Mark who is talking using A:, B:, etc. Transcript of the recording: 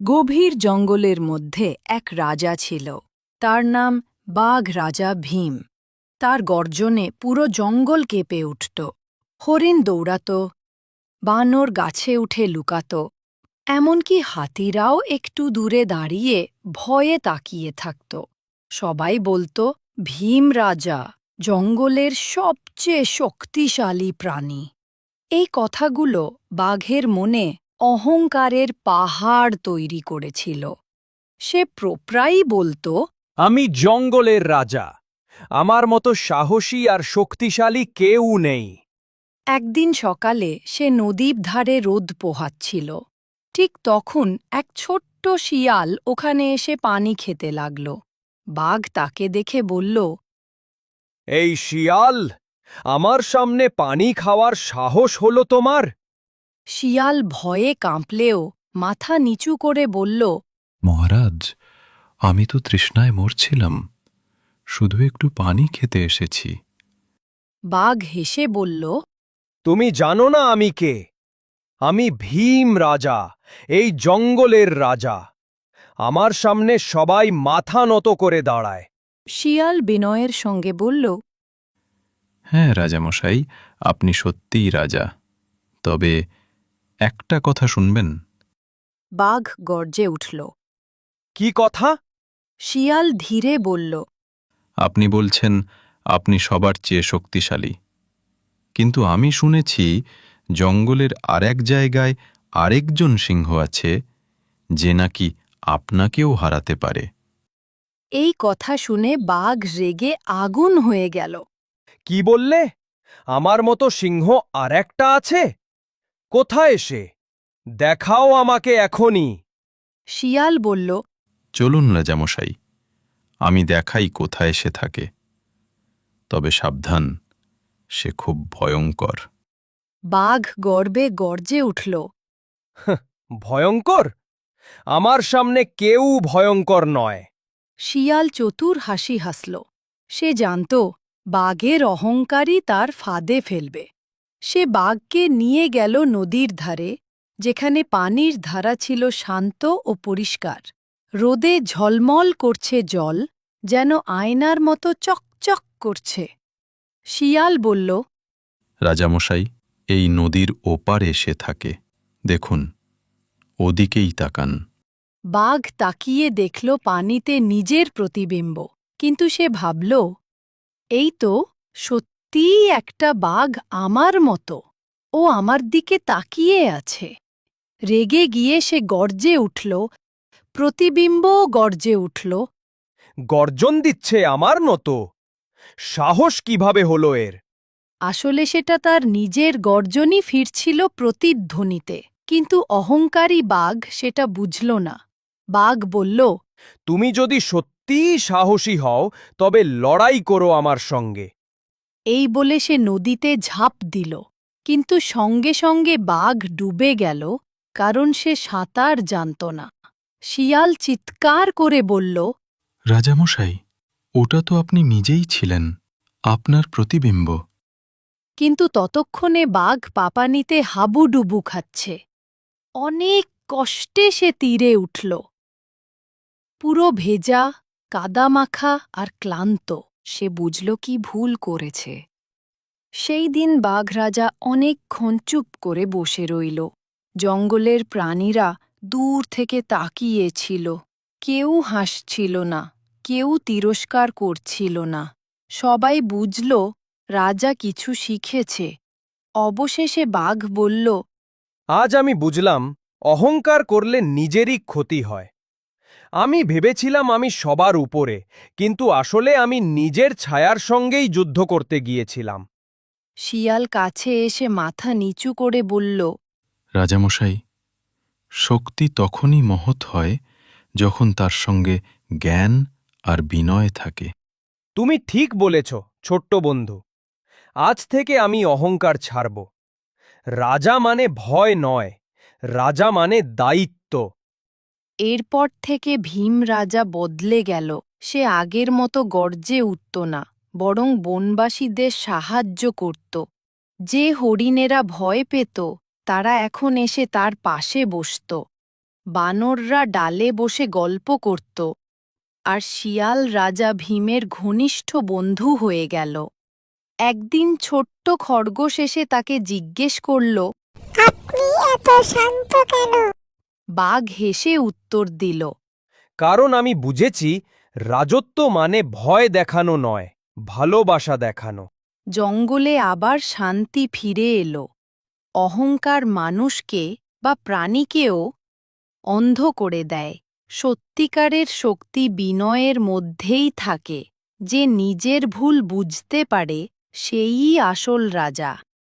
A: গভীর জঙ্গলের মধ্যে এক রাজা ছিল। তার নাম বাঘ রাজা ভীম। তার গর্জনে পুরো জঙ্গল কেঁপে উঠত। হরিণ দৌড়াত, বানর গাছে উঠে লুকাত, এমনকি হাতিরাও একটু দূরে দাঁড়িয়ে ভয়ে তাকিয়ে থাকত। সবাই বলত, ভীম রাজা জঙ্গলের সবচেয়ে শক্তিশালী প্রাণী। এই কথাগুলো বাঘের মনে অহংকারের পাহাড় তৈরি করেছিল। সে প্রায়ই বলত,
B: আমি জঙ্গলের রাজা। আমার মতো সাহসী আর শক্তিশালী কেউ নেই।
A: একদিন সকালে সে নদীর ধারে রোদ পোহাচ্ছিল। ঠিক তখন এক ছোট্ট শিয়াল ওখানে এসে পানি খেতে লাগল। বাঘ তাকে দেখে বলল,
B: এই শিয়াল, আমার সামনে পানি খাওয়ার সাহস হলো তোমার?
A: শিয়াল ভয়ে কাঁপলেও মাথা নিচু করে বলল,
C: মহারাজ, আমি তো তৃষ্ণায় মরছিলাম, শুধু একটু পানি খেতে এসেছি।
A: বাঘ হেসে বলল,
B: তুমি জানো না আমি কে? আমি ভীম রাজা, এই জঙ্গলের রাজা। আমার সামনে সবাই মাথা নত করে দাঁড়ায়।
A: শিয়াল বিনয়ের সঙ্গে বলল,
C: হ্যাঁ রাজামশাই, আপনি সত্যিই রাজা। তবে একটা কথা শুনবেন?
A: বাঘ গর্জে উঠল।
B: কি কথা?
A: শিয়াল ধীরে বলল,
C: আপনি বলছেন আপনি সবার চেয়ে শক্তিশালী, কিন্তু আমি শুনেছি জঙ্গলের আরেক জায়গায় আরেকজন সিংহ আছে, যে নাকি আপনাকেও হারাতে পারে।
A: এই কথা শুনে বাঘ রেগে আগুন হয়ে গেল।
B: কি বললে? আমার মতো সিংহ আর একটা আছে? কোথায় সে? দেখাও আমাকে এখনই।
A: শিয়াল বলল,
C: চলুন রাজামশাই, আমি দেখাই কোথায় সে থাকে। তবে সাবধান, সে খুব ভয়ঙ্কর।
A: বাঘ গর্বে গর্জে উঠল।
B: ভয়ঙ্কর? আমার সামনে কেউ ভয়ঙ্কর নয়।
A: শিয়াল চতুর হাসি হাসল। সে জানত বাঘের অহংকারই তার ফাঁদে ফেলবে। সে বাঘকে নিয়ে গেল নদীর ধারে, যেখানে পানির ধারা ছিল শান্ত ও পরিষ্কার। রোদে ঝলমল করছে জল, যেন আয়নার মতো চকচক করছে। শিয়াল বলল,
C: রাজামশাই, এই নদীর ওপারে সে থাকে, দেখুন, ওদিকেই তাকান।
A: বাঘ তাকিয়ে দেখল পানিতে নিজের প্রতিবিম্ব। কিন্তু সে ভাবল, এই তো সত্যিই একটা বাঘ আমার মতো। ও আমার দিকে তাকিয়ে আছে। রেগে গিয়ে সে গর্জে উঠল, প্রতিবিম্বও গর্জে উঠল।
B: গর্জন দিচ্ছে আমার মতো? সাহস কিভাবে হলো এর?
A: আসলে সেটা তার নিজের গর্জনই ফিরছিল প্রতিধ্বনিতে, কিন্তু অহংকারী বাঘ সেটা বুঝল না। বাঘ বলল,
B: তুমি যদি সত্যিই সাহসী হও, তবে লড়াই করো আমার সঙ্গে।
A: এই বলে সে নদীতে ঝাঁপ দিল। কিন্তু সঙ্গে সঙ্গে বাঘ ডুবে গেল, কারণ সে সাঁতার জানত না। শিয়াল চিৎকার করে বলল,
C: রাজামশাই, ওটা তো আপনি নিজেই ছিলেন, আপনার প্রতিবিম্ব।
A: কিন্তু ততক্ষণে বাঘ পাপানিতে হাবুডুবু খাচ্ছে। অনেক কষ্টে সে তীরে উঠল। পুরো ভেজা, কাদামাখা আর ক্লান্ত। সে বুঝল কি ভুল করেছে। সেই দিন বাঘ রাজা অনেকক্ষণ চুপ করে বসে রইল। জঙ্গলের প্রাণীরা দূর থেকে তাকিয়েছিল। কেউ হাসছিল না, কেউ তিরস্কার করছিল না। সবাই বুঝল রাজা কিছু শিখেছে। অবশেষে বাঘ বলল,
B: আজ আমি বুঝলাম, অহংকার করলে নিজেরই ক্ষতি হয়। আমি ভেবেছিলাম আমি সবার উপরে, কিন্তু আসলে আমি নিজের ছায়ার সঙ্গেই যুদ্ধ করতে গিয়েছিলাম।
A: শিয়াল কাছে এসে মাথা নিচু করে বলল,
C: রাজামশাই, শক্তি তখনই মহৎ হয় যখন তার সঙ্গে জ্ঞান আর বিনয় থাকে।
B: তুমি ঠিক বলেছ, ছোট্ট বন্ধু। আজ থেকে আমি অহংকার ছাড়ব। রাজা মানে ভয় নয়, রাজা মানে দায়িত্ব।
A: এরপর থেকে ভীম রাজা বদলে গেল। সে আগের মতো গর্জে উঠত না, বরং বনবাসীদের সাহায্য করত। যে হরিণেরা ভয় পেত, তারা এখন এসে তার পাশে বসত। বানররা ডালে বসে গল্প করত আর শিয়াল রাজা ভীমের ঘনিষ্ঠ বন্ধু হয়ে গেল। একদিন ছোট্ট খরগোশ এসে তাকে জিজ্ঞেস করল,
D: আপনি এত শান্ত কেন?
A: বাঘ হেসে উত্তর দিল,
B: কারণ আমি বুঝেছি রাজত্ব মানে ভয় দেখানো নয়, ভালোবাসা দেখানো।
A: জঙ্গলে আবার শান্তি ফিরে এলো। অহংকার মানুষকে বা প্রাণীকেও অন্ধ করে দেয়। সত্যিকারের শক্তি বিনয়ের মধ্যেই থাকে। যে নিজের ভুল বুঝতে পারে, সেইই আসল রাজা।